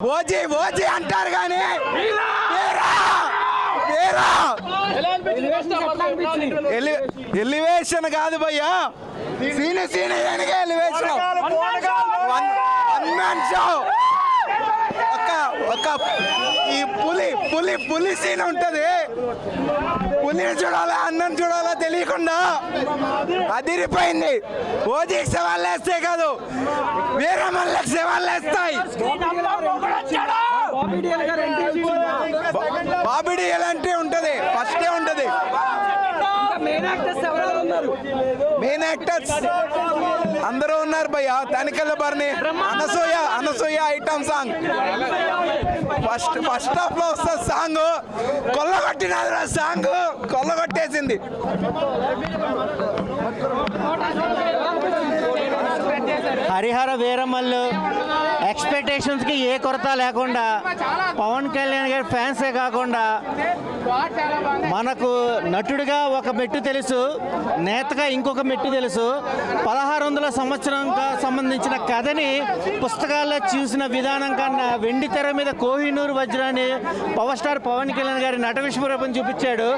OG OG అంటారు కానీ elevation కాదు భయ్యా, సీన్ ఎలివేషన్. ఒక ఈ పులి సీన్ ఉంటది. పులిని చూడాలా అన్నం చూడాలా తెలియకుండా అదిరిపోయింది. ఓజీకి సవాళ్ళు వేస్తే కాదు, వేరే మళ్ళీ సవాళ్ళు వేస్తాయి. బాబీ డిఎల్ అంటే ఉంటది, ఫస్టే ఉంటది. మెయిన్ యాక్టర్స్ అందరూ ఉన్నారు భయ్య. Tanikella Bharani, Anasuya item song first half లో వస్తుంది. సాంగ్ కొల్లగొట్టినది, సాంగ్ కొల్లగొట్టేసింది. హరిహర వీరమల్లు ఎక్స్పెక్టేషన్స్కి ఏ కొరత లేకుండా, పవన్ కళ్యాణ్ గారి ఫ్యాన్సే కాకుండా మనకు నటుడిగా ఒక మెట్టు తెలుసు, నేతగా ఇంకొక మెట్టు తెలుసు. 1600 సంవత్సరంగా సంబంధించిన కథని పుస్తకాల్లో చూసిన విధానం కన్నా వెండి తెర మీద కోహినూరు వజ్రాన్ని పవర్ స్టార్ పవన్ కళ్యాణ్ గారి నట విశ్వరూపం చూపించాడు.